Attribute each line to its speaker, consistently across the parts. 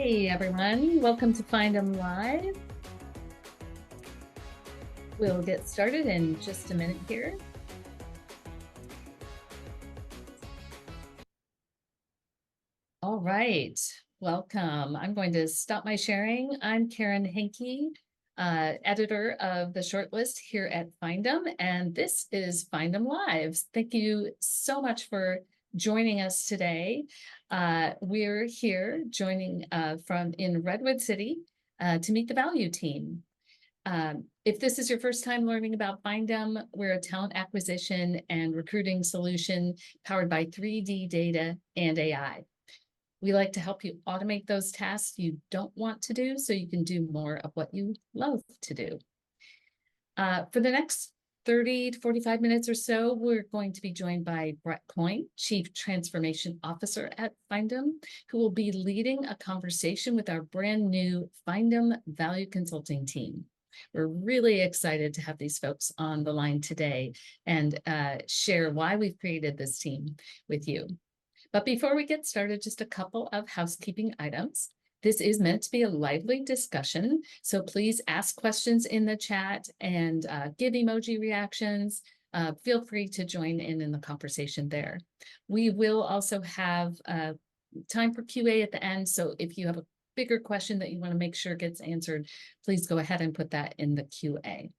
Speaker 1: Hey everyone, welcome to Findem Live. We'll get started in just a minute here. All right, welcome. I'm going to stop my sharing. I'm Karen Henke, editor of the shortlist here at Findem, and this is Findem Live. Thank you so much for joining us today. We're here joining from in Redwood City to meet the Value Team. If this is your first time learning about Findem, we're a talent acquisition and recruiting solution powered by 3D data and AI. We like to help you automate those tasks you don't want to do so you can do more of what you love to do. For the next 30 to 45 minutes or so, we're going to be joined by Brett Coyne, Chief Transformation Officer at Findem, who will be leading a conversation with our brand new Findem Value Consulting team. We're really excited to have these folks on the line today and share why we've created this team with you. But before we get started, just a couple of housekeeping items. This is meant to be a lively discussion, so please ask questions in the chat and give emoji reactions. Feel free to join in the conversation there. We will also have time for QA at the end, so if you have a bigger question that you want to make sure gets answered, please go ahead and put that in the QA.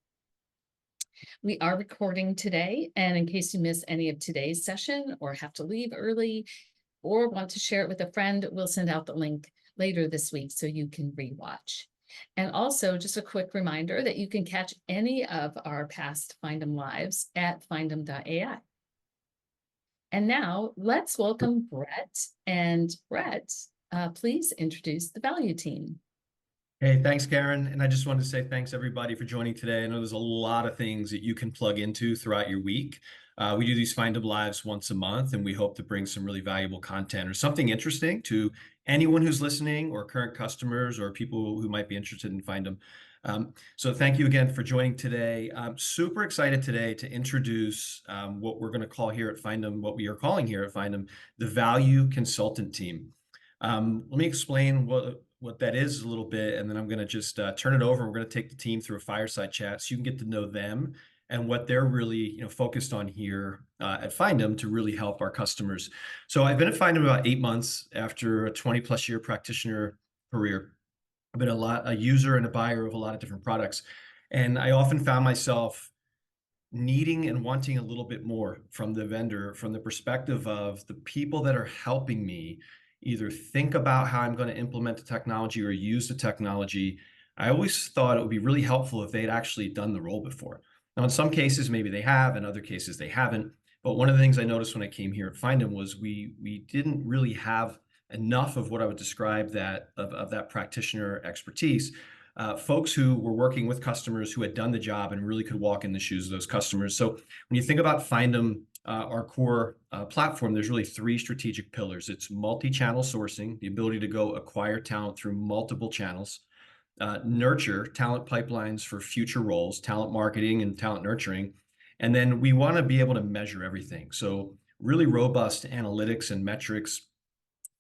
Speaker 1: We are recording today, and in case you miss any of today's session or have to leave early or want to share it with a friend, we'll send out the link later this week so you can rewatch. And also, just a quick reminder that you can catch any of our past Findem Lives at findem.ai. And now let's welcome Brett. And Brett, please introduce the Value Team.
Speaker 2: Hey, thanks, Karen. And I just wanted to say thanks, everybody, for joining today. I know there's a lot of things that you can plug into throughout your week. We do these Findem Lives once a month, and we hope to bring some really valuable content or something interesting to anyone who's listening or current customers or people who might be interested in Findem. So thank you again for joining today. I'm super excited today to introduce what we're going to call here at Findem, what we are calling here at Findem, the Value Consultant Team. Let me explain what that is a little bit, and then I'm going to just turn it over. We're going to take the team through a fireside chat so you can get to know them and what they're really focused on here at Findem to really help our customers. So I've been at Findem about 8 months after a 20+ year practitioner career. I've been a user and a buyer of a lot of different products, and I often found myself needing and wanting a little bit more from the vendor from the perspective of the people that are helping me either think about how I'm going to implement the technology or use the technology. I always thought it would be really helpful if they'd actually done the role before. Now, in some cases, maybe they have, in other cases, they haven't. But one of the things I noticed when I came here at Findem was we didn't really have enough of what I would describe of that practitioner expertise. Folks who were working with customers who had done the job and really could walk in the shoes of those customers. So when you think about Findem, our core platform, there's really 3 strategic pillars. It's multi-channel sourcing, the ability to go acquire talent through multiple channels, nurture talent pipelines for future roles, talent marketing and talent nurturing. And then we want to be able to measure everything. So really robust analytics and metrics,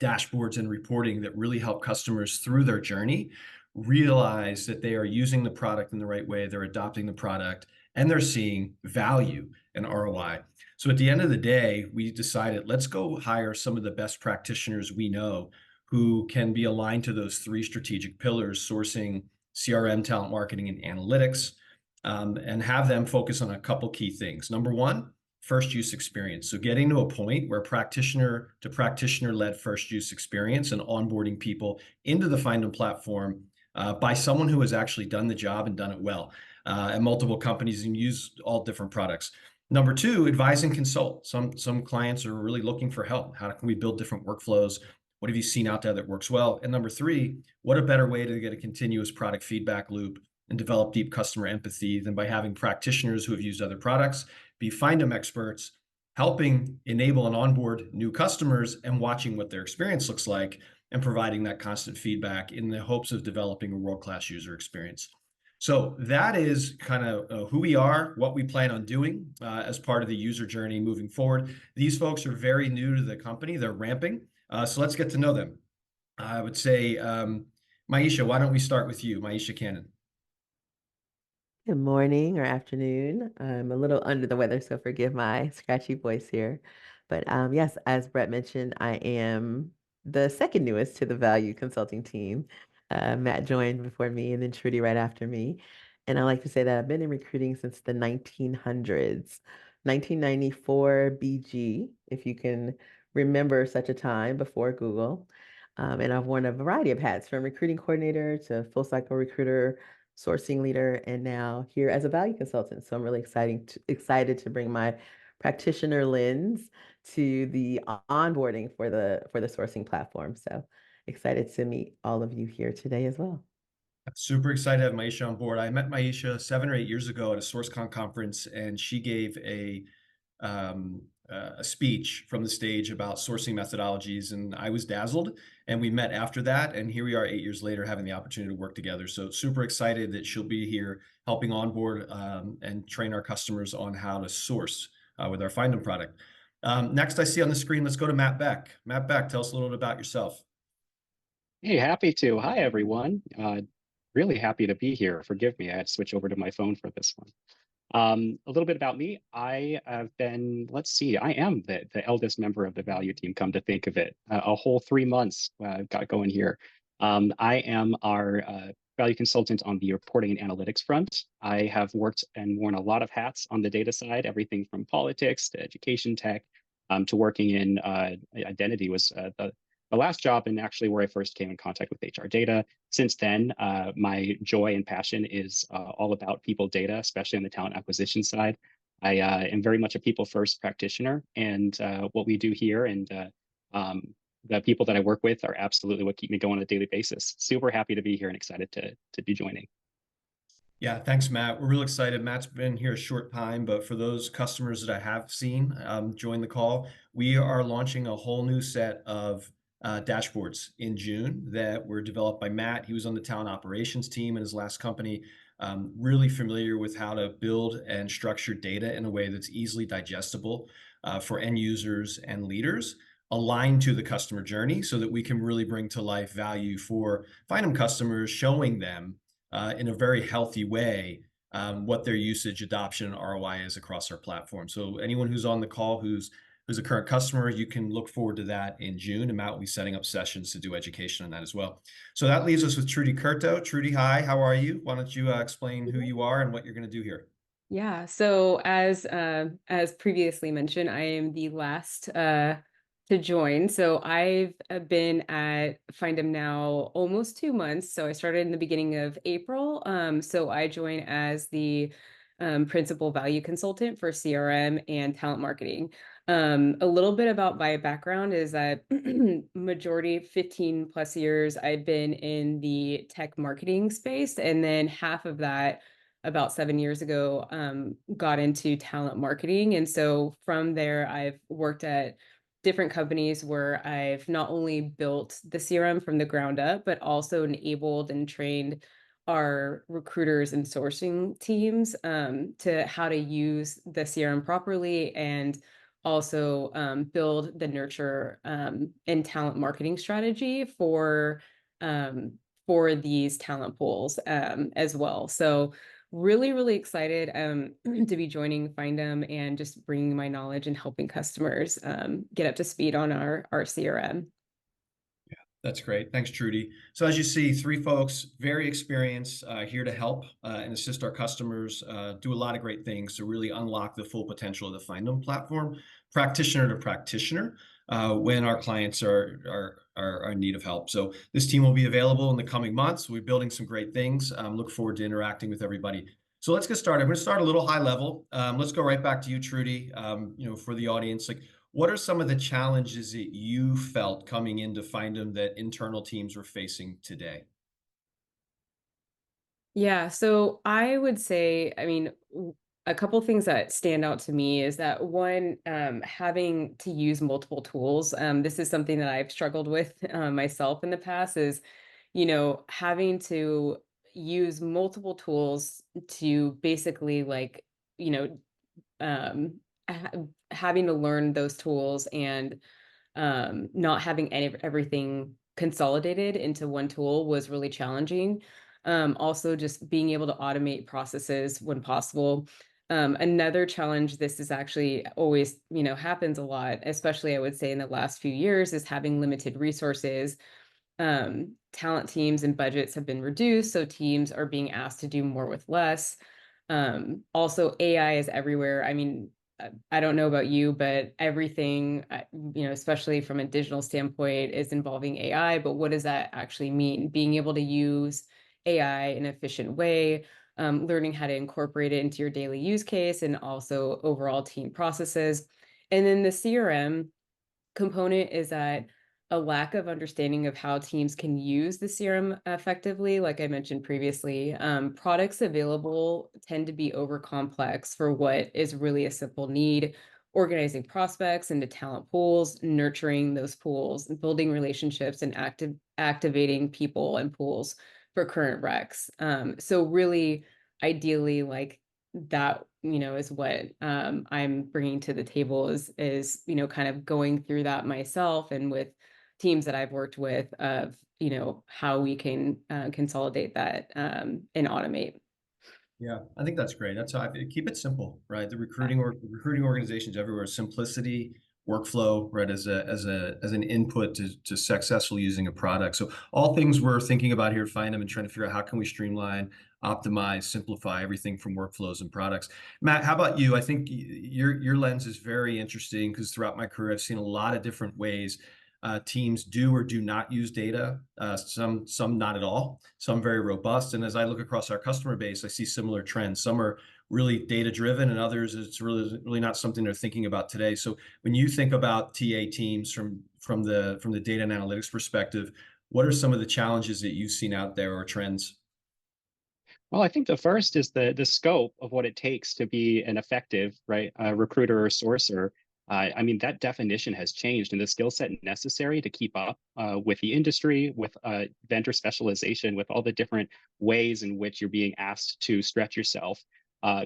Speaker 2: dashboards and reporting that really help customers through their journey realize that they are using the product in the right way, they're adopting the product, and they're seeing value and ROI. So at the end of the day, we decided, let's go hire some of the best practitioners we know who can be aligned to those 3 strategic pillars: sourcing, CRM, talent marketing, and analytics, and have them focus on a couple key things. Number one, first use experience. So getting to a point where practitioner to practitioner led first use experience and onboarding people into the Findem platform by someone who has actually done the job and done it well at multiple companies and used all different products. Number 2, advise and consult. Some clients are really looking for help. How can we build different workflows? What have you seen out there that works well? And number 3, what a better way to get a continuous product feedback loop and develop deep customer empathy than by having practitioners who have used other products be Findem experts, helping enable and onboard new customers and watching what their experience looks like and providing that constant feedback in the hopes of developing a world-class user experience. So that is kind of who we are, what we plan on doing as part of the user journey moving forward. These folks are very new to the company. They're ramping. So let's get to know them. I would say, Maisha, why don't we start with you, Maisha Cannon?
Speaker 3: Good morning or afternoon. I'm a little under the weather, so forgive my scratchy voice here. But yes, as Brett mentioned, I am the second newest to the value consulting team. Matt joined before me and then Trudy right after me. And I like to say that I've been in recruiting since the 1900s, 1994 BG, if you can remember such a time before Google. And I've worn a variety of hats from recruiting coordinator to full cycle recruiter, sourcing leader, and now here as a value consultant. So I'm really excited to bring my practitioner lens to the onboarding for the sourcing platform. So excited to meet all of you here today as well.
Speaker 2: Super excited to have Maisha on board. I met Maisha 7 or 8 years ago at a SourceCon conference, and she gave a speech from the stage about sourcing methodologies, and I was dazzled. And we met after that, and here we are 8 years later having the opportunity to work together. So super excited that she'll be here helping onboard and train our customers on how to source with our Findem product. Next, I see on the screen, let's go to Matt Beck. Matt Beck, tell us a little bit about yourself.
Speaker 4: Hey, happy to. Hi, everyone. Really happy to be here. Forgive me, I had to switch over to my phone for this one. A little bit about me. I have been, let's see, I am the eldest member of the value team, come to think of it. A whole 3 months got going here. I am our value consultant on the reporting and analytics front. I have worked and worn a lot of hats on the data side, everything from politics to education tech to working in identity was the last job and actually where I first came in contact with HR data. Since then, my joy and passion is all about people data, especially on the talent acquisition side. I am very much a people first practitioner, and what we do here and the people that I work with are absolutely what keep me going on a daily basis. Super happy to be here and excited to be joining.
Speaker 2: Yeah, thanks, Matt. We're real excited. Matt's been here a short time, but for those customers that I have seen join the call, we are launching a whole new set of dashboards in June that were developed by Matt. He was on the talent operations team in his last company, really familiar with how to build and structure data in a way that's easily digestible for end users and leaders, aligned to the customer journey so that we can really bring to life value for Findem customers, showing them in a very healthy way what their usage, adoption, and ROI is across our platform. So anyone who's on the call who's a current customer, you can look forward to that in June, and Matt will be setting up sessions to do education on that as well. So that leaves us with Trudy Curto. Trudy, hi, how are you? Why don't you explain who you are and what you're going to do here?
Speaker 5: Yeah, so as previously mentioned, I am the last to join. So I've been at Findem now almost 2 months. So I started in the beginning of April. So I joined as the principal value consultant for CRM and talent marketing. A little bit about my background is that majority 15 plus years I've been in the tech marketing space, and then half of that about 7 years ago, got into talent marketing. And so from there, I've worked at different companies where I've not only built the CRM from the ground up, but also enabled and trained our recruiters and sourcing teams to how to use the CRM properly and also build the nurture and talent marketing strategy for these talent pools as well. So really, really excited to be joining Findem and just bringing my knowledge and helping customers get up to speed on our CRM.
Speaker 2: That's great. Thanks, Trudy. So as you see, three folks, very experienced, here to help and assist our customers do a lot of great things to really unlock the full potential of the Findem platform, practitioner to practitioner, when our clients are in need of help. So this team will be available in the coming months. We're building some great things. Look forward to interacting with everybody. So let's get started. I'm going to start a little high level. Let's go right back to you, Trudy. For the audience, like, what are some of the challenges that you felt coming in to Findem that internal teams were facing today?
Speaker 5: Yeah, so I would say, a couple things that stand out to me is that one, having to use multiple tools. This is something that I've struggled with myself in the past is, having to use multiple tools to basically like, you know, ha having to learn those tools and not having everything consolidated into one tool was really challenging. Also, just being able to automate processes when possible. Another challenge, this is actually always, happens a lot, especially I would say in the last few years, is having limited resources. Talent teams and budgets have been reduced, so teams are being asked to do more with less. Also, AI is everywhere. I mean, I don't know about you, but everything, especially from a digital standpoint, is involving AI. But what does that actually mean? Being able to use AI in an efficient way, learning how to incorporate it into your daily use case and also overall team processes. And then the CRM component is that a lack of understanding of how teams can use the CRM effectively. Like I mentioned previously, products available tend to be over complex for what is really a simple need. Organizing prospects into talent pools, nurturing those pools, building relationships, and activating people and pools for current recs. So really, ideally, like that, is what I'm bringing to the table is kind of going through that myself and with teams that I've worked with of how we can consolidate that and automate.
Speaker 2: Yeah, I think that's great. That's how I keep it simple, right? The recruiting organizations everywhere, simplicity, workflow, right, as an input to successfully using a product. So all things we're thinking about here, find them and trying to figure out how can we streamline, optimize, simplify everything from workflows and products. Matt, how about you? I think your lens is very interesting because throughout my career, I've seen a lot of different ways teams do or do not use data. Some not at all. Some very robust. And as I look across our customer base, I see similar trends. Some are really data driven, and others it's really not something they're thinking about today. So when you think about TA teams from the data and analytics perspective, what are some of the challenges that you've seen out there or trends?
Speaker 4: Well, I think the first is the scope of what it takes to be an effective, right, recruiter or sourcer. I mean, that definition has changed, and the skill set necessary to keep up with the industry, with vendor specialization, with all the different ways in which you're being asked to stretch yourself,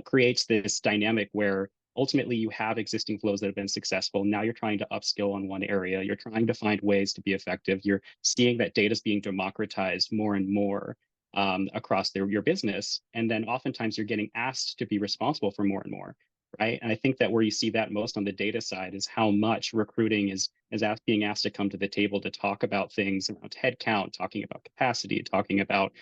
Speaker 4: creates this dynamic where ultimately you have existing flows that have been successful. Now you're trying to upskill on one area. You're trying to find ways to be effective. You're seeing that data is being democratized more and more across your business. And then oftentimes you're getting asked to be responsible for more and more, right? And I think that where you see that most on the data side is how much recruiting is being asked to come to the table to talk about things around headcount, talking about capacity, talking about,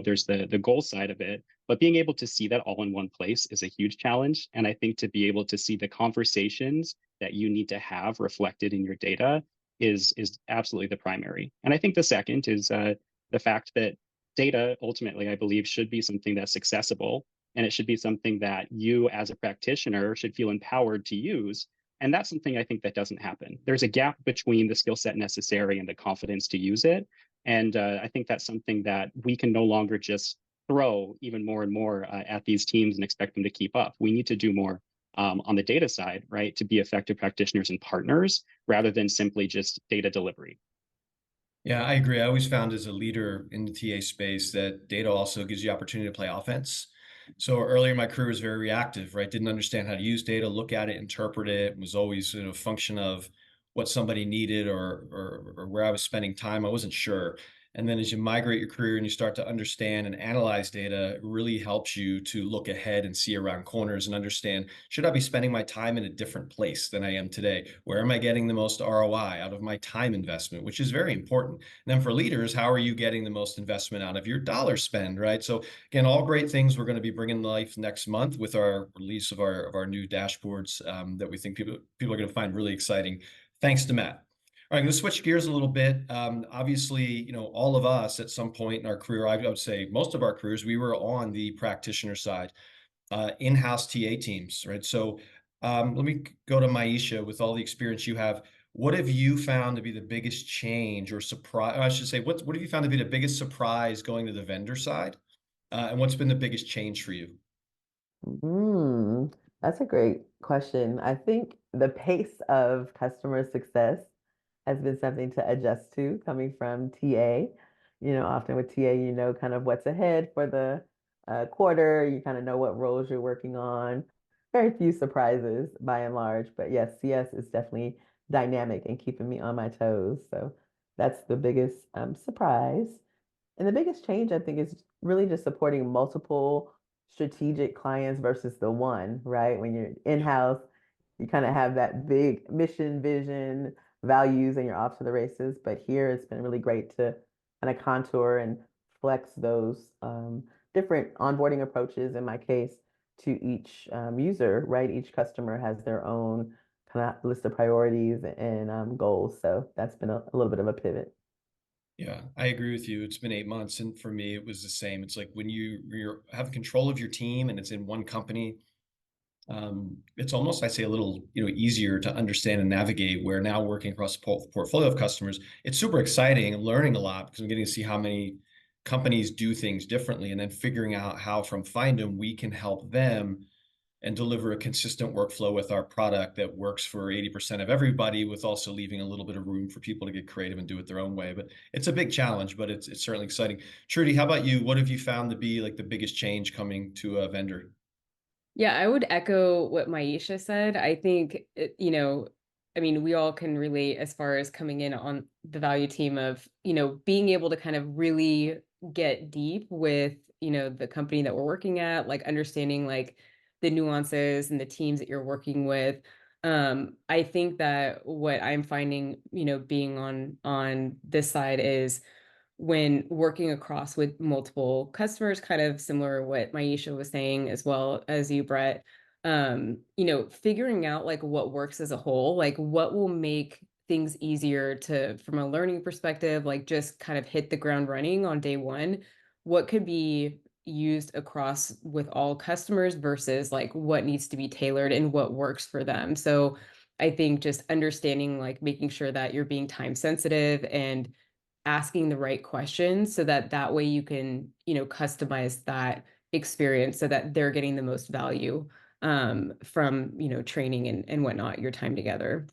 Speaker 4: there's the goal side of it. But being able to see that all in one place is a huge challenge. And I think to be able to see the conversations that you need to have reflected in your data is absolutely the primary. And I think the second is the fact that data ultimately, I believe, should be something that's accessible, and it should be something that you as a practitioner should feel empowered to use. And that's something I think that doesn't happen. There's a gap between the skill set necessary and the confidence to use it. And I think that's something that we can no longer just throw even more and more at these teams and expect them to keep up. We need to do more on the data side, right, to be effective practitioners and partners rather than simply just data delivery.
Speaker 2: Yeah, I agree. I always found as a leader in the TA space that data also gives you opportunity to play offense. So earlier in my career was very reactive, right? Didn't understand how to use data, look at it, interpret it. Was always a function of what somebody needed or where I was spending time. I wasn't sure. And then as you migrate your career and you start to understand and analyze data, it really helps you to look ahead and see around corners and understand, should I be spending my time in a different place than I am today? Where am I getting the most ROI out of my time investment, which is very important. And then for leaders, how are you getting the most investment out of your dollar spend, right? So again, all great things we're going to be bringing to life next month with our release of our new dashboards that we think people are going to find really exciting. Thanks to Matt. All right, I'm going to switch gears a little bit. Obviously, all of us at some point in our career, I would say most of our careers, we were on the practitioner side, in-house TA teams, right? So let me go to Maisha with all the experience you have. What have you found to be the biggest change or surprise? I should say, what have you found to be the biggest surprise going to the vendor side? And what's been the biggest change for you?
Speaker 3: Mm, that's a great question. I think the pace of customer success has been something to adjust to coming from TA. Often with TA, kind of what's ahead for the quarter. You kind of know what roles you're working on. Very few surprises by and large, but yes, CS is definitely dynamic and keeping me on my toes. So that's the biggest surprise. And the biggest change, I think, is really just supporting multiple strategic clients versus the one, right? When you're in-house, you kind of have that big mission, vision, values, and you're off to the races. But here it's been really great to kind of contour and flex those different onboarding approaches, in my case, to each user, right? Each customer has their own kind of list of priorities and goals. So that's been a little bit of a pivot.
Speaker 2: Yeah, I agree with you. It's been 8 months, and for me, it was the same. It's like when you have control of your team and it's in one company, it's almost, I say, a little, easier to understand and navigate. Where now working across a portfolio of customers, it's super exciting and learning a lot because I'm getting to see how many companies do things differently, and then figuring out how from Findem we can help them and deliver a consistent workflow with our product that works for 80% of everybody, with also leaving a little bit of room for people to get creative and do it their own way. But it's a big challenge, but it's certainly exciting. Trudy, how about you? What have you found to be like the biggest change coming to a vendor?
Speaker 5: Yeah, I would echo what Maisha said. I think, I mean, we all can relate as far as coming in on the value team of, being able to kind of really get deep with, the company that we're working at, like understanding like the nuances and the teams that you're working with. I think that what I'm finding, being on this side is when working across with multiple customers, kind of similar to what Maisha was saying, as well as you, Brett, figuring out like what works as a whole, like what will make things easier to, from a learning perspective, like just kind of hit the ground running on day one, what could be used across with all customers versus like what needs to be tailored and what works for them. So I think just understanding, like making sure that you're being time sensitive and asking the right questions so that that way you can, customize that experience so that they're getting the most value from, training and whatnot, your time together.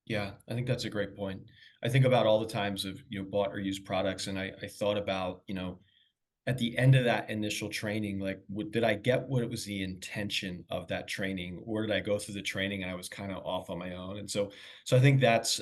Speaker 2: Yeah, I think that's a great point. I think about all the times of, bought or used products, and I thought about, at the end of that initial training, like, did I get what it was the intention of that training, or did I go through the training and I was kind of off on my own? And so I think that's,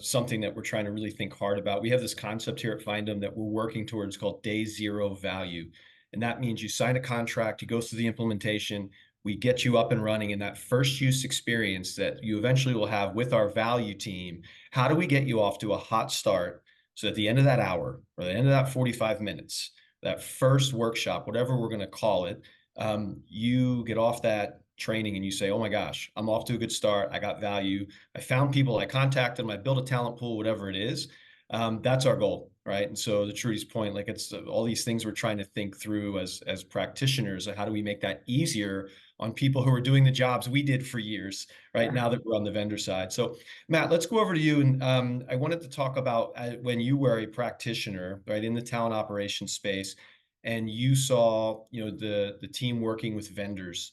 Speaker 2: something that we're trying to really think hard about. We have this concept here at Findem that we're working towards called day zero value. And that means you sign a contract, you go through the implementation, we get you up and running in that first use experience that you eventually will have with our value team. How do we get you off to a hot start? So at the end of that hour or the end of that 45 minutes, that first workshop, whatever we're going to call it, you get off that training and you say, oh my gosh, I'm off to a good start. I got value. I found people, I contacted them, I built a talent pool, whatever it is. That's our goal, right? And so to Trudy's point, like it's all these things we're trying to think through as practitioners. How do we make that easier on people who are doing the jobs we did for years, right?
Speaker 5: Yeah.
Speaker 2: Now that we're on the vendor side. So Matt, let's go over to you. And I wanted to talk about when you were a practitioner, right, in the talent operations space, and you saw, the team working with vendors.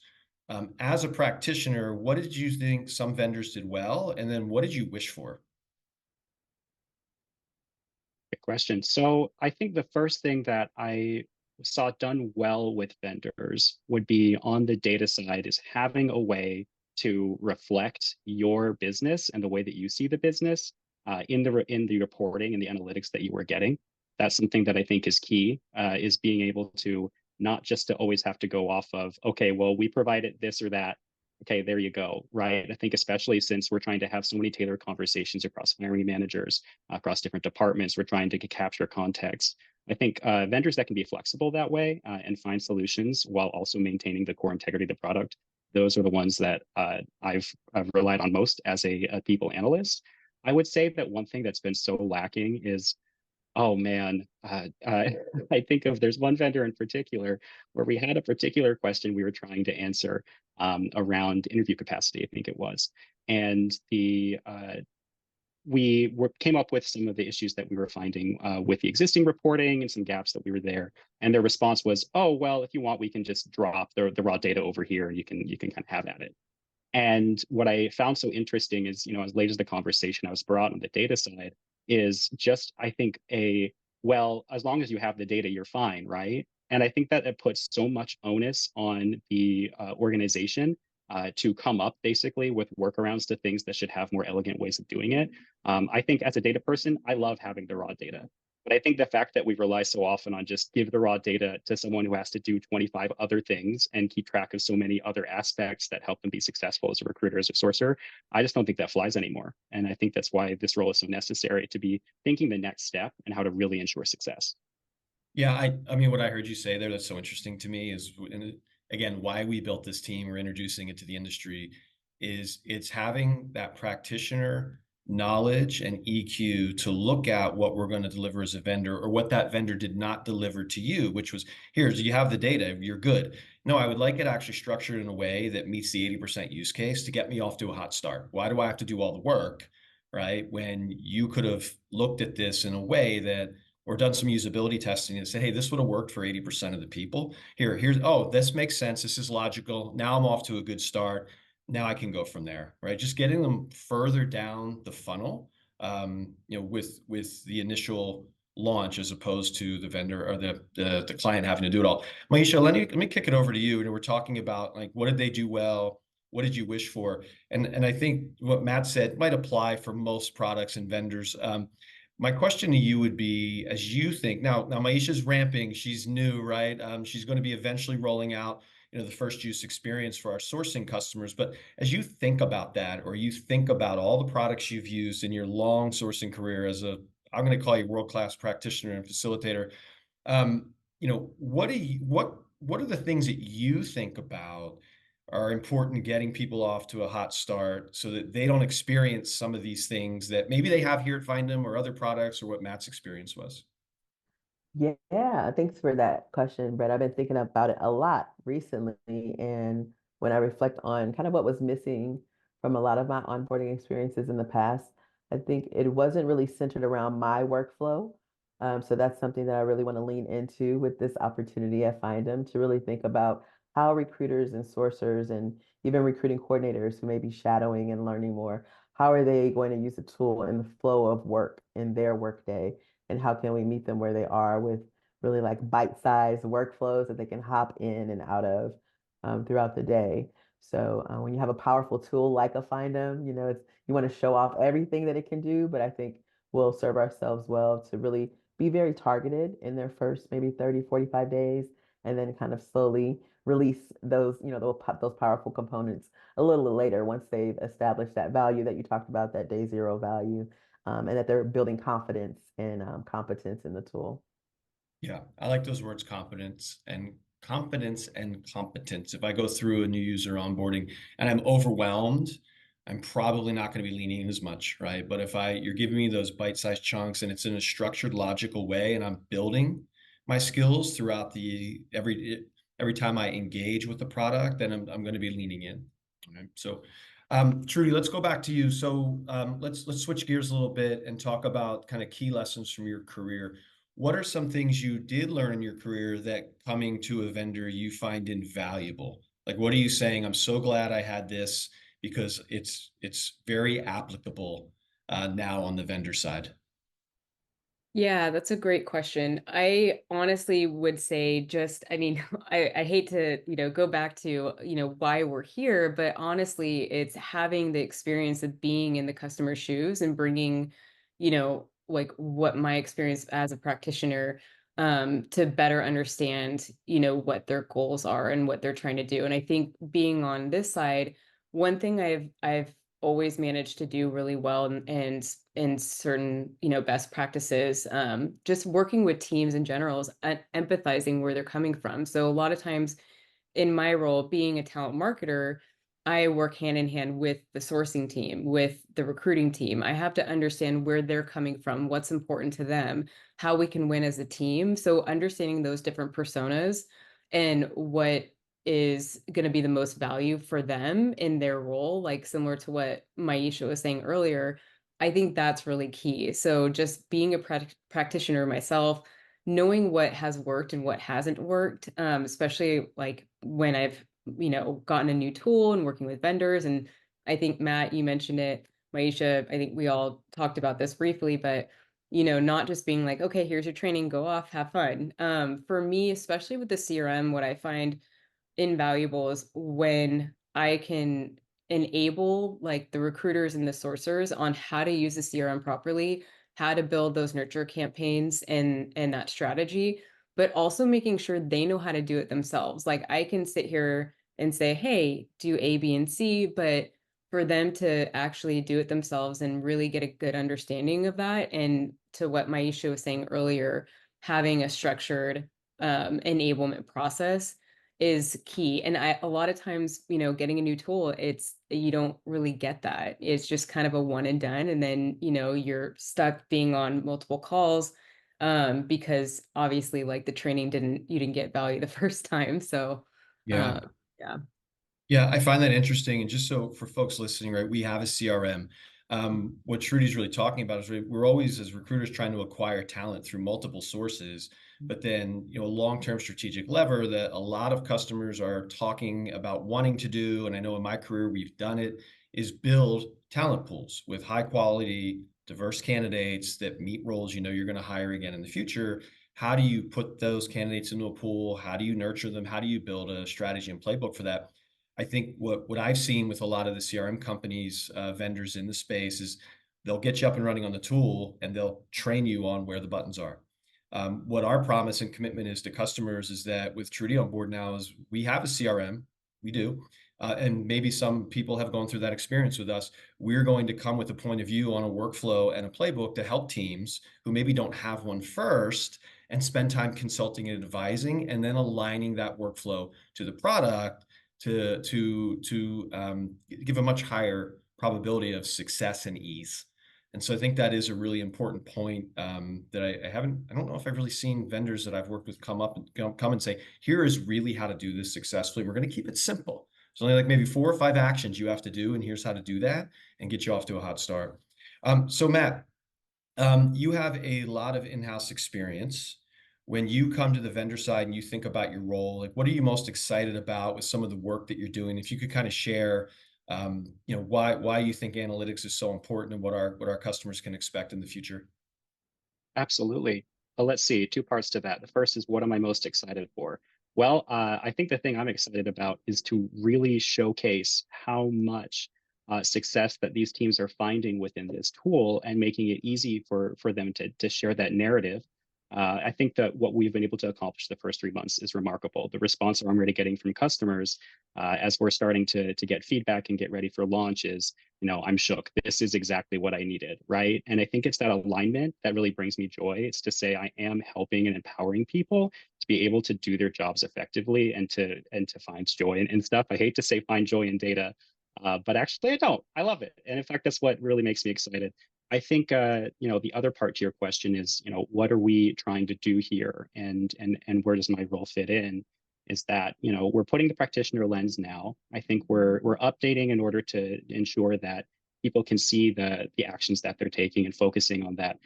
Speaker 2: As a practitioner, what did you think some vendors did well? And then what did you wish for?
Speaker 4: Good question. So I think the first thing that I saw done well with vendors would be on the data side is having a way to reflect your business and the way that you see the business in the reporting and the analytics that you were getting. That's something that I think is key, is being able to not just to always have to go off of, okay, well, we provided this or that. Okay, there you go, right? I think especially since we're trying to have so many tailored conversations across hiring managers, across different departments, we're trying to capture context. I think vendors that can be flexible that way and find solutions while also maintaining the core integrity of the product, those are the ones that I've relied on most as a people analyst. I would say that one thing that's been so lacking is, oh man, I think of there's one vendor in particular where we had a particular question we were trying to answer around interview capacity, I think it was, and came up with some of the issues that we were finding with the existing reporting and some gaps that we were there. And their response was, "Oh well, if you want, we can just drop the raw data over here. You can kind of have at it." And what I found so interesting is, as late as the conversation I was brought on the data side is just, I think, well, as long as you have the data, you're fine, right? And I think that it puts so much onus on the organization to come up basically with workarounds to things that should have more elegant ways of doing it. I think as a data person, I love having the raw data. But I think the fact that we rely so often on just give the raw data to someone who has to do 25 other things and keep track of so many other aspects that help them be successful as a recruiter, as a sourcer, I just don't think that flies anymore. And I think that's why this role is so necessary, to be thinking the next step and how to really ensure success.
Speaker 2: Yeah, I mean, what I heard you say there that's so interesting to me is, and again, why we built this team, we're introducing it to the industry, is it's having that practitioner knowledge and EQ to look at what we're going to deliver as a vendor or what that vendor did not deliver to you, which was, here's, you have the data, you're good. No, I would like it actually structured in a way that meets the 80% use case to get me off to a hot start. Why do I have to do all the work, right? When you could have looked at this in a way that, or done some usability testing and said, hey, this would have worked for 80% of the people. Oh, this makes sense. This is logical. Now I'm off to a good start. Now I can go from there, right? Just getting them further down the funnel, with the initial launch as opposed to the vendor or the client having to do it all. Maisha, let me kick it over to you. And we're talking about like, what did they do well? What did you wish for? And I think what Matt said might apply for most products and vendors. My question to you would be, as you think now, Maisha's ramping, she's new, right? She's going to be eventually rolling out, the first use experience for our sourcing customers. But as you think about that, or you think about all the products you've used in your long sourcing career I'm going to call you world-class practitioner and facilitator, what are the things that you think about are important getting people off to a hot start so that they don't experience some of these things that maybe they have here at Findem or other products, or what Matt's experience was?
Speaker 3: Yeah, thanks for that question, Brett. I've been thinking about it a lot recently. And when I reflect on kind of what was missing from a lot of my onboarding experiences in the past, I think it wasn't really centered around my workflow. So that's something that I really want to lean into with this opportunity at Findem, to really think about how recruiters and sourcers and even recruiting coordinators who may be shadowing and learning more, how are they going to use the tool in the flow of work in their workday? And how can we meet them where they are with really like bite-sized workflows that they can hop in and out of throughout the day. So when you have a powerful tool like a Findem, you want to show off everything that it can do, but I think we'll serve ourselves well to really be very targeted in their first maybe 30, 45 days, and then kind of slowly release those, those powerful components a little later once they've established that value that you talked about, that day zero value, and that they're building confidence and competence in the tool.
Speaker 2: Yeah, I like those words, competence and competence. If I go through a new user onboarding and I'm overwhelmed, I'm probably not going to be leaning in as much, right? But if you're giving me those bite-sized chunks and it's in a structured, logical way, and I'm building my skills throughout every time I engage with the product, then I'm going to be leaning in. Okay. So, Trudy, let's go back to you. So, let's switch gears a little bit and talk about kind of key lessons from your career. What are some things you did learn in your career that coming to a vendor you find invaluable? Like, what are you saying? I'm so glad I had this because it's very applicable now on the vendor side.
Speaker 5: Yeah, that's a great question. I honestly would say I mean, I hate to, go back to, why we're here, but honestly, it's having the experience of being in the customer's shoes and bringing, like what my experience as a practitioner, to better understand, what their goals are and what they're trying to do. And I think being on this side, one thing I've always managed to do really well, and in certain, best practices, just working with teams in general is empathizing where they're coming from. So a lot of times in my role being a talent marketer, I work hand in hand with the sourcing team, with the recruiting team. I have to understand where they're coming from, what's important to them, how we can win as a team. So understanding those different personas and what is going to be the most value for them in their role, like similar to what Maisha was saying earlier, I think that's really key. So just being a practitioner myself, knowing what has worked and what hasn't worked, especially like when I've, gotten a new tool and working with vendors. And I think, Matt, you mentioned it, Maisha, I think we all talked about this briefly, but, not just being like, okay, here's your training, go off, have fun. For me, especially with the CRM, what I find invaluable is when I can enable like the recruiters and the sourcers on how to use the CRM properly, how to build those nurture campaigns and that strategy, but also making sure they know how to do it themselves. Like I can sit here and say, hey, do A, B, and C, but for them to actually do it themselves and really get a good understanding of that. And to what Maisha was saying earlier, having a structured enablement process is key. And a lot of times, getting a new tool, you don't really get that. It's just kind of a one and done. And then, you're stuck being on multiple calls because obviously like the training you didn't get value the first time. So
Speaker 2: Yeah.
Speaker 5: yeah.
Speaker 2: Yeah, I find that interesting. And just so for folks listening, right, we have a CRM. What Trudy's really talking about is we're always, as recruiters, trying to acquire talent through multiple sources, but then, a long-term strategic lever that a lot of customers are talking about wanting to do, and I know in my career we've done it, is build talent pools with high quality, diverse candidates that meet roles you're going to hire again in the future. How do you put those candidates into a pool? How do you nurture them? How do you build a strategy and playbook for that? I think what I've seen with a lot of the CRM companies, vendors in the space is they'll get you up and running on the tool and they'll train you on where the buttons are. What our promise and commitment is to customers is that with Trudy on board now is we have a CRM, we do, and maybe some people have gone through that experience with us. We're going to come with a point of view on a workflow and a playbook to help teams who maybe don't have one first and spend time consulting and advising and then aligning that workflow to the product to give a much higher probability of success and ease. And so I think that is a really important point that I don't know if I've really seen vendors that I've worked with come and say, here is really how to do this successfully. We're going to keep it simple. It's only like maybe 4 or 5 actions you have to do, and here's how to do that and get you off to a hot start. So Matt, you have a lot of in-house experience. When you come to the vendor side and you think about your role, like what are you most excited about with some of the work that you're doing? If you could kind of share, why you think analytics is so important and what our customers can expect in the future.
Speaker 4: Absolutely. Well, let's see, two parts to that. The first is what am I most excited for? Well, I think the thing I'm excited about is to really showcase how much success that these teams are finding within this tool and making it easy for them to share that narrative. I think that what we've been able to accomplish the first 3 months is remarkable. The response I'm already getting from customers as we're starting to get feedback and get ready for launch is, I'm shook. This is exactly what I needed, right? And I think it's that alignment that really brings me joy. It's to say I am helping and empowering people to be able to do their jobs effectively and to find joy and stuff. I hate to say find joy in data, but actually I don't. I love it. And in fact, that's what really makes me excited. I think the other part to your question is, what are we trying to do here, and where does my role fit in? Is that we're putting the practitioner lens now. I think we're updating in order to ensure that people can see the actions that they're taking and focusing on that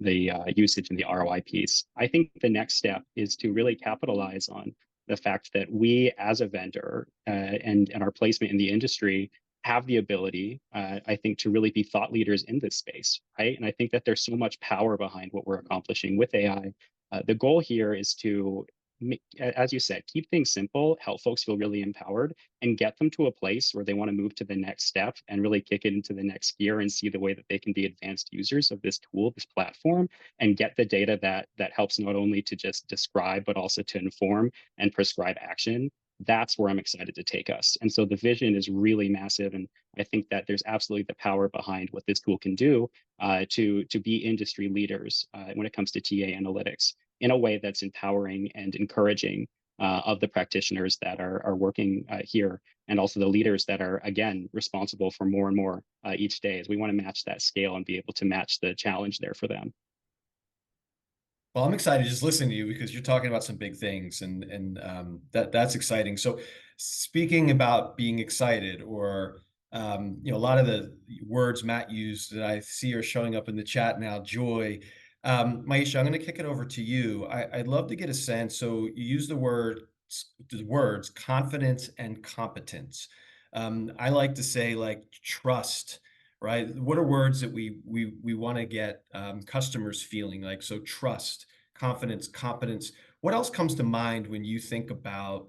Speaker 4: the usage and the ROI piece. I think the next step is to really capitalize on the fact that we as a vendor and our placement in the industry have the ability, I think, to really be thought leaders in this space, right? And I think that there's so much power behind what we're accomplishing with AI. The goal here is to, as you said, keep things simple, help folks feel really empowered, and get them to a place where they want to move to the next step and really kick it into the next gear and see the way that they can be advanced users of this tool, this platform, and get the data that helps not only to just describe, but also to inform and prescribe action. That's where I'm excited to take us. And so the vision is really massive. And I think that there's absolutely the power behind what this tool can do to be industry leaders when it comes to TA analytics in a way that's empowering and encouraging of the practitioners that are working here, and also the leaders that are, again, responsible for more and more each day, as we want to match that scale and be able to match the challenge there for them.
Speaker 2: Well, I'm excited just listening to you because you're talking about some big things, and that's exciting. So, speaking about being excited, or a lot of the words Matt used that I see are showing up in the chat now, joy. Maisha, I'm going to kick it over to you. I'd love to get a sense. So, you use the words confidence and competence. I like to say like trust. Right? What are words that we want to get customers feeling like? So trust, confidence, competence. What else comes to mind when you think about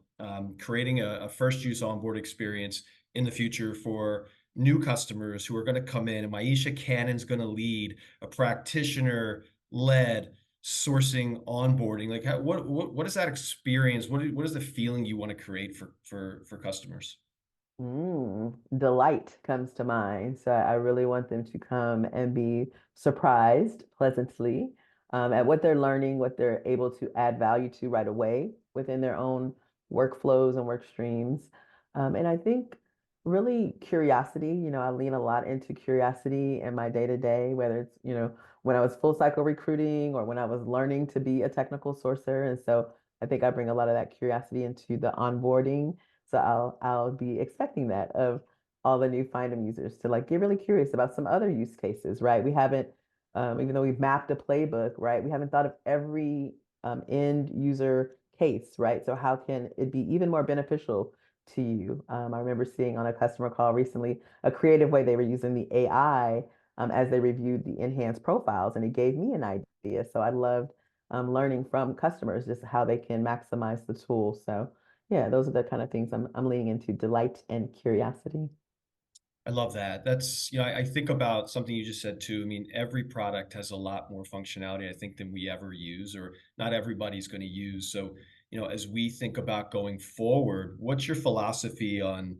Speaker 2: creating a first use onboard experience in the future for new customers who are going to come in, and Maisha Cannon's going to lead a practitioner-led sourcing onboarding. Like, what is that experience? What is the feeling you want to create for customers?
Speaker 3: Delight comes to mind. So I really want them to come and be surprised pleasantly at what they're learning, what they're able to add value to right away within their own workflows and work streams. And I think really curiosity, I lean a lot into curiosity in my day to day, whether it's, when I was full cycle recruiting or when I was learning to be a technical sourcer. And so I think I bring a lot of that curiosity into the onboarding. So I'll be expecting that of all the new Findem users to like get really curious about some other use cases, right? We haven't, even though we've mapped a playbook, right? We haven't thought of every end user case, right? So how can it be even more beneficial to you? I remember seeing on a customer call recently a creative way they were using the AI as they reviewed the enhanced profiles, and it gave me an idea. So I loved learning from customers just how they can maximize the tool. So yeah, those are the kind of things I'm leaning into, delight and curiosity.
Speaker 2: I love that. That's, I think about something you just said too. I mean, every product has a lot more functionality, I think, than we ever use, or not everybody's going to use. So, as we think about going forward, what's your philosophy on,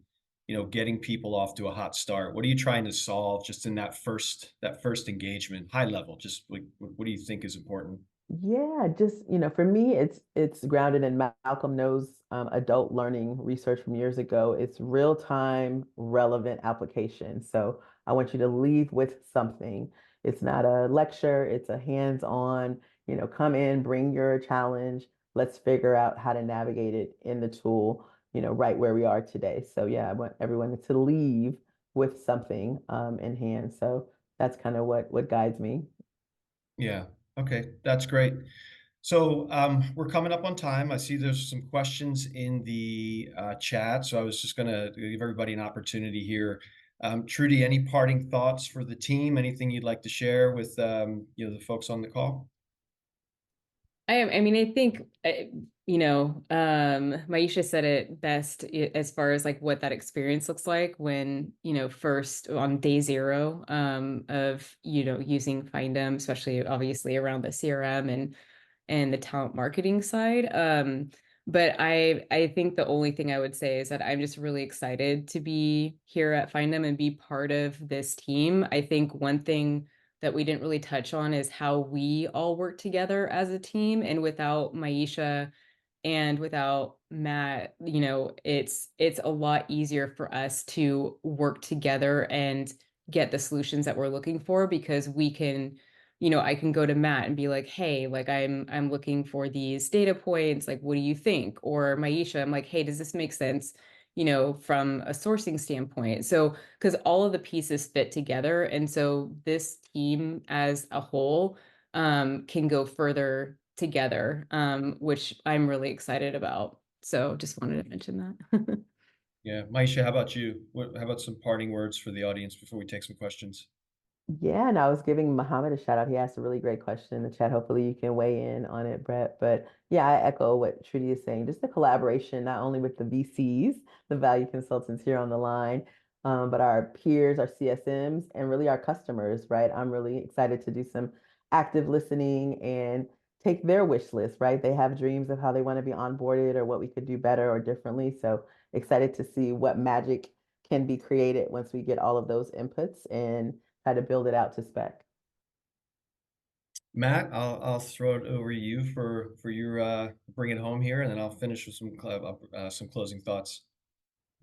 Speaker 2: getting people off to a hot start? What are you trying to solve just in that first engagement, high level? Just like, what do you think is important?
Speaker 3: Yeah, just, for me, it's grounded in Malcolm Knows adult learning research from years ago. It's real-time relevant application. So I want you to leave with something. It's not a lecture, it's a hands-on, come in, bring your challenge. Let's figure out how to navigate it in the tool, right where we are today. So yeah, I want everyone to leave with something in hand. So that's kind of what guides me.
Speaker 2: Yeah. Okay. That's great. So we're coming up on time. I see there's some questions in the chat. So I was just going to give everybody an opportunity here. Trudy, any parting thoughts for the team? Anything you'd like to share with the folks on the call?
Speaker 5: I think, Maisha said it best as far as like what that experience looks like when, first on day zero of, using Findem, especially obviously around the CRM and the talent marketing side. But I think the only thing I would say is that I'm just really excited to be here at Findem and be part of this team. I think one thing that we didn't really touch on is how we all work together as a team. And without Maisha and without Matt, it's a lot easier for us to work together and get the solutions that we're looking for because we can, I can go to Matt and be like, hey, like I'm looking for these data points, like what do you think? Or Maisha, I'm like, hey, does this make sense? From a sourcing standpoint. So, because all of the pieces fit together. And so this team as a whole can go further together, which I'm really excited about. So just wanted to mention that.
Speaker 2: Yeah. Maisha, how about you? How about some parting words for the audience before we take some questions?
Speaker 3: Yeah, and I was giving Muhammad a shout out. He asked a really great question in the chat. Hopefully you can weigh in on it, Brett. But yeah, I echo what Trudy is saying. Just the collaboration, not only with the VCs, the value consultants here on the line, but our peers, our CSMs, and really our customers, right? I'm really excited to do some active listening and take their wish list, right? They have dreams of how they want to be onboarded or what we could do better or differently. So excited to see what magic can be created once we get all of those inputs and try to build it out to spec.
Speaker 2: Matt, I'll throw it over to you for your bring it home here, and then I'll finish with some closing thoughts.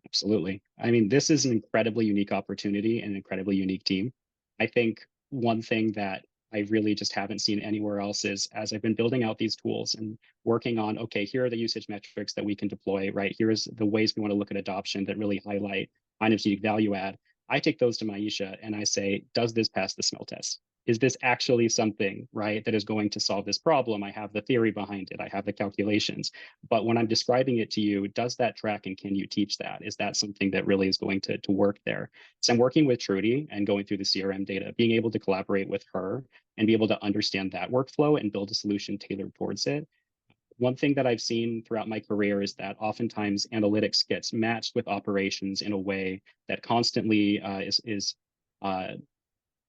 Speaker 4: Absolutely. I mean, this is an incredibly unique opportunity and an incredibly unique team. I think one thing that I really just haven't seen anywhere else is as I've been building out these tools and working on, okay, here are the usage metrics that we can deploy, right? Here's the ways we want to look at adoption that really highlight Findem's unique value add. I take those to Maisha and I say, does this pass the smell test? Is this actually something, right, that is going to solve this problem? I have the theory behind it. I have the calculations. But when I'm describing it to you, does that track and can you teach that? Is that something that really is going to work there? So I'm working with Trudy and going through the CRM data, being able to collaborate with her and be able to understand that workflow and build a solution tailored towards it. one thing that I've seen throughout my career is that oftentimes analytics gets matched with operations in a way that constantly uh,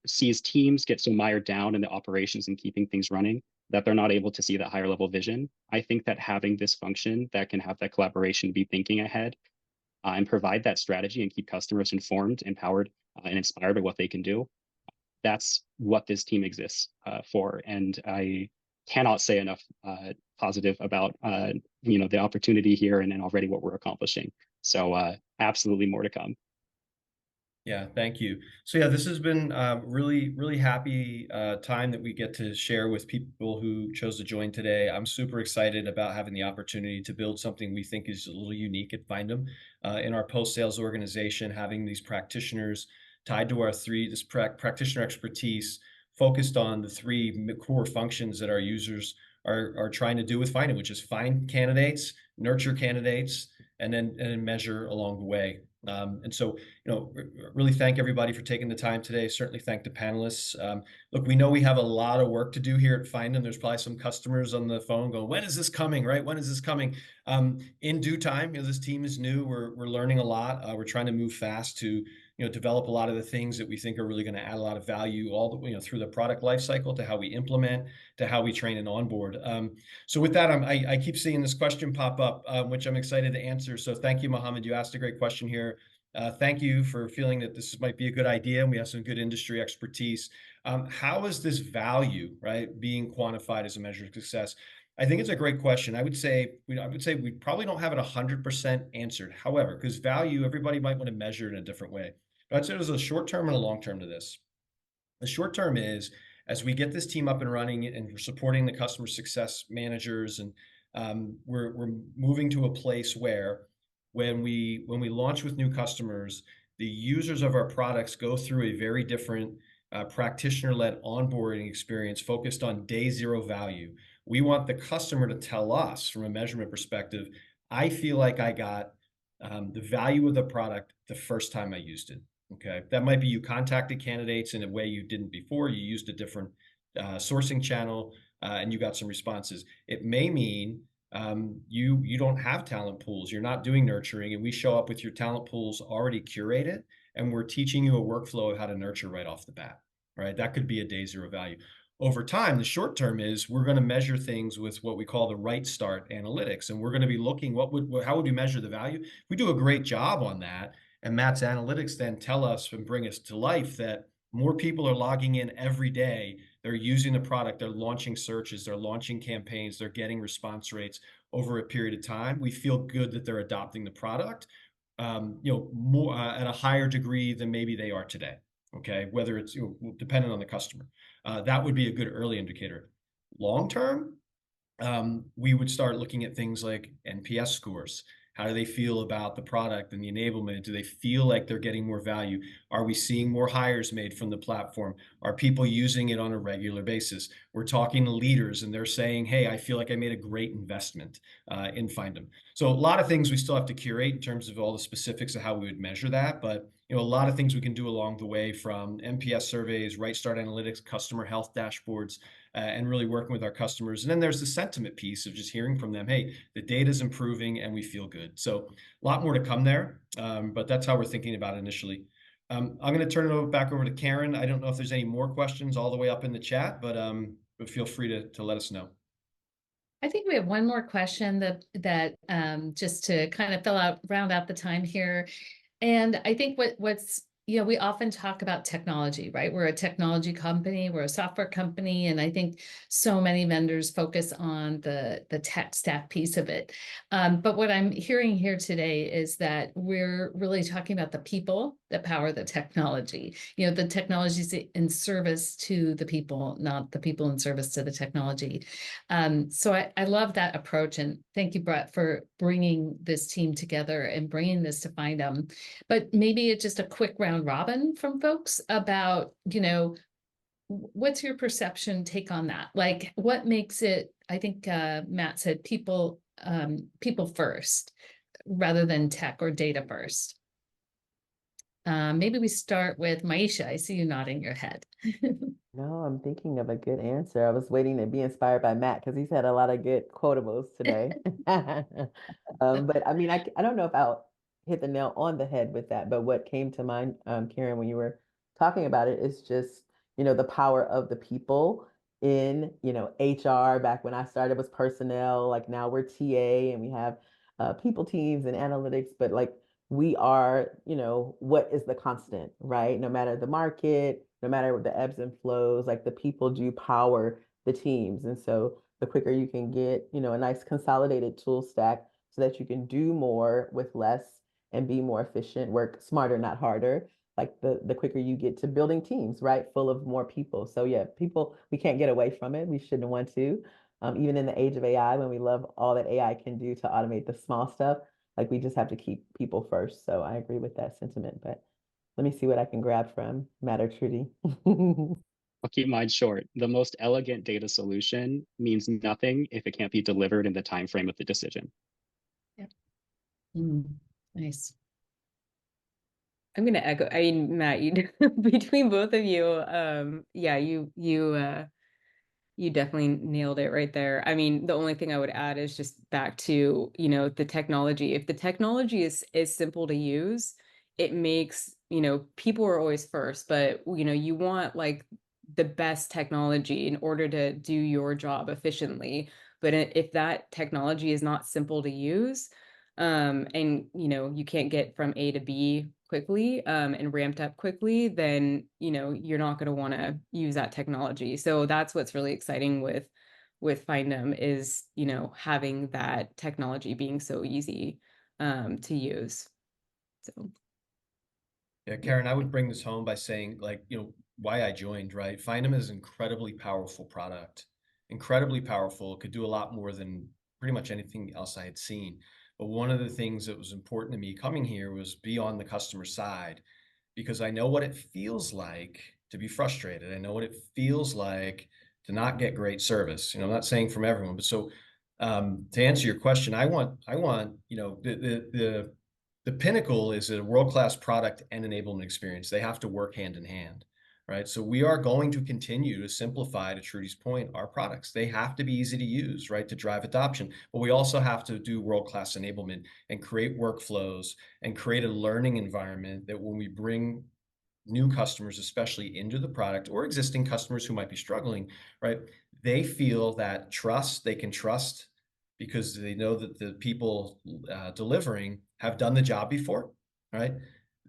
Speaker 4: sees teams get so mired down in the operations and keeping things running that they're not able to see that higher level vision. I think that having this function that can have that collaboration, be thinking ahead, and provide that strategy and keep customers informed, empowered, and inspired by what they can do, that's what this team exists for. And I cannot say enough positive about the opportunity here and already what we're accomplishing. So absolutely more to come.
Speaker 2: Yeah, thank you. So yeah, this has been really, really happy time that we get to share with people who chose to join today. I'm super excited about having the opportunity to build something we think is a little unique at Findem in our post-sales organization, having these practitioners tied to our this practitioner expertise focused on the three core functions that our users are trying to do with Findem, which is find candidates, nurture candidates, and then measure along the way. And so, really thank everybody for taking the time today. Certainly thank the panelists. Look, we know we have a lot of work to do here at Findem. There's probably some customers on the phone going, when is this coming, right? When is this coming? In due time, this team is new. We're learning a lot. We're trying to move fast to, develop a lot of the things that we think are really going to add a lot of value all the, through the product life cycle, to how we implement, to how we train and onboard. So with that, I keep seeing this question pop up, which I'm excited to answer. So thank you, Mohammed. You asked a great question here. Thank you for feeling that this might be a good idea, and we have some good industry expertise. How is this value, right, being quantified as a measure of success? I think it's a great question. I would say we probably don't have it 100% answered. However, because value, everybody might want to measure it in a different way. But I'd say there's a short term and a long term to this. The short term is, as we get this team up and running and we're supporting the customer success managers, and we're moving to a place where when we launch with new customers, the users of our products go through a very different practitioner-led onboarding experience focused on day zero value. We want the customer to tell us, from a measurement perspective, I feel like I got the value of the product the first time I used it. Okay, that might be you contacted candidates in a way you didn't before. You used a different sourcing channel, and you got some responses. It may mean you don't have talent pools. You're not doing nurturing, and we show up with your talent pools already curated, and we're teaching you a workflow of how to nurture right off the bat. Right, that could be a day zero value. Over time, the short term is we're going to measure things with what we call the right start analytics, and we're going to be looking how would we measure the value? If we do a great job on that, and Matt's analytics then tell us and bring us to life that more people are logging in every day. They're using the product. They're launching searches. They're launching campaigns. They're getting response rates over a period of time. We feel good that they're adopting the product, more at a higher degree than maybe they are today. Okay, whether it's dependent on the customer, that would be a good early indicator. Long term, we would start looking at things like NPS scores. How do they feel about the product and the enablement? Do they feel like they're getting more value? Are we seeing more hires made from the platform? Are people using it on a regular basis? We're talking to leaders and they're saying, hey, I feel like I made a great investment in Findem. So a lot of things we still have to curate in terms of all the specifics of how we would measure that. But a lot of things we can do along the way, from NPS surveys, right start analytics, customer health dashboards, and really working with our customers. And then there's the sentiment piece of just hearing from them, hey, the data is improving and we feel good. So a lot more to come there, but that's how we're thinking about it initially. I'm going to turn it back over to Karen. I don't know if there's any more questions all the way up in the chat, but feel free to let us know.
Speaker 1: I think we have one more question that just to kind of round out the time here. And I think what's we often talk about technology, right? We're a technology company, we're a software company, and I think so many vendors focus on the tech stack piece of it. But what I'm hearing here today is that we're really talking about the people that power the technology. The technology is in service to the people, not the people in service to the technology. So I love that approach, and thank you, Brett, for bringing this team together and bringing this to Findem. But maybe it's just a quick round robin from folks about, what's your perception take on that? Like, what makes it, I think Matt said people first rather than tech or data first. Maybe we start with Maisha. I see you nodding your head.
Speaker 3: No, I'm thinking of a good answer. I was waiting to be inspired by Matt because he's had a lot of good quotables today. But I mean, I don't know if I'll hit the nail on the head with that, but what came to mind, Karen, when you were talking about it is just, the power of the people in, HR. Back when I started was personnel, like now we're TA and we have people teams and analytics, but like we are, what is the constant, right? No matter the market, no matter the ebbs and flows, like the people do power the teams. And so the quicker you can get, a nice consolidated tool stack so that you can do more with less and be more efficient, work smarter, not harder. Like the quicker you get to building teams, right? Full of more people. So yeah, people, we can't get away from it. We shouldn't want to. Even in the age of AI, when we love all that AI can do to automate the small stuff, like we just have to keep people first. So I agree with that sentiment, but let me see what I can grab from Matt or Trudy.
Speaker 4: I'll keep mine short. The most elegant data solution means nothing if it can't be delivered in the time frame of the decision.
Speaker 1: Yep. Nice.
Speaker 5: I'm gonna echo. I mean, Matt, you between both of you, yeah, you definitely nailed it right there. I mean, the only thing I would add is just back to, the technology. If the technology is simple to use, it makes, people are always first, but you want like the best technology in order to do your job efficiently. But if that technology is not simple to use, and you can't get from A to B quickly, and ramped up quickly, then you're not going to want to use that technology. So that's what's really exciting with Findem is having that technology being so easy to use. So
Speaker 2: Yeah, Karen, I would bring this home by saying, like, why I joined, right? Findem is an incredibly powerful product, incredibly powerful. It could do a lot more than pretty much anything else I had seen. But one of the things that was important to me coming here was be on the customer side, because I know what it feels like to be frustrated. I know what it feels like to not get great service. I'm not saying from everyone, but so to answer your question, I want, the pinnacle is a world-class product and enablement experience. They have to work hand in hand, right? So we are going to continue to simplify, to Trudy's point, our products. They have to be easy to use, right, to drive adoption. But we also have to do world-class enablement and create workflows and create a learning environment that when we bring new customers, especially into the product, or existing customers who might be struggling, right, they feel that trust, they can trust because they know that the people delivering have done the job before, right?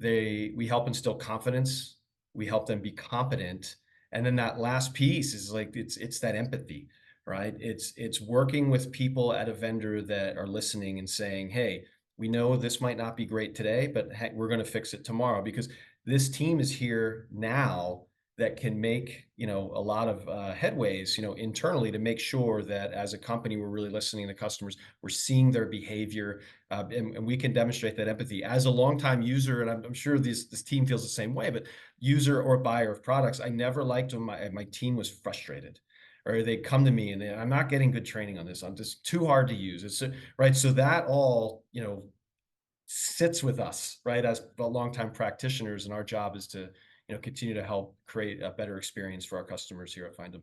Speaker 2: We help instill confidence, we help them be competent, and then that last piece is like it's that empathy, right? It's working with people at a vendor that are listening and saying, hey, we know this might not be great today, but hey, we're going to fix it tomorrow, because this team is here now that can make a lot of headways internally to make sure that as a company we're really listening to customers, we're seeing their behavior, and we can demonstrate that empathy. As a longtime user, and I'm sure this team feels the same way, but user or buyer of products, I never liked when my team was frustrated, or they come to me and I'm not getting good training on this, I'm just too hard to use. It's right. So that all sits with us, right, as longtime practitioners, and our job is to continue to help create a better experience for our customers here at Findem.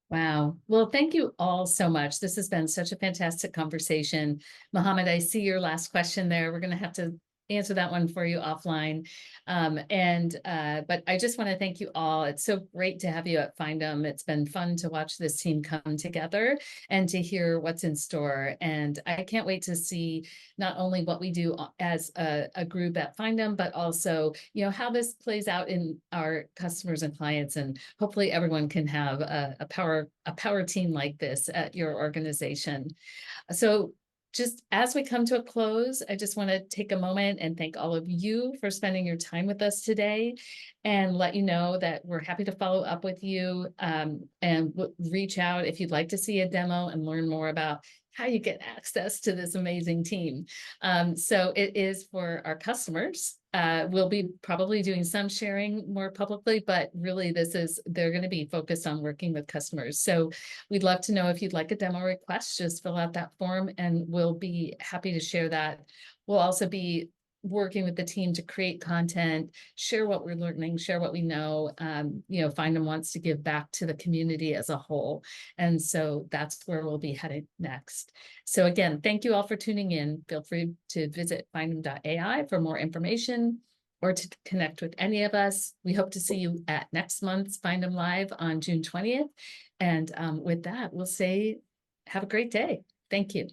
Speaker 1: Wow. Well, thank you all so much. This has been such a fantastic conversation. Mohammed, I see your last question there. We're going to have to answer that one for you offline. But I just want to thank you all. It's so great to have you at Findem. It's been fun to watch this team come together and to hear what's in store. And I can't wait to see not only what we do as a group at Findem, but also, how this plays out in our customers and clients. And hopefully everyone can have a power team like this at your organization. So just as we come to a close, I just want to take a moment and thank all of you for spending your time with us today, and let you know that we're happy to follow up with you, and reach out if you'd like to see a demo and learn more about how you get access to this amazing team. So it is for our customers. We'll be probably doing some sharing more publicly, but really they're going to be focused on working with customers. So we'd love to know if you'd like a demo request, just fill out that form and we'll be happy to share that. We'll also be working with the team to create content, share what we're learning, share what we know. Findem wants to give back to the community as a whole. And so that's where we'll be headed next. So again, thank you all for tuning in. Feel free to visit findem.ai for more information or to connect with any of us. We hope to see you at next month's Findem Live on June 20th. And with that, we'll say, have a great day. Thank you.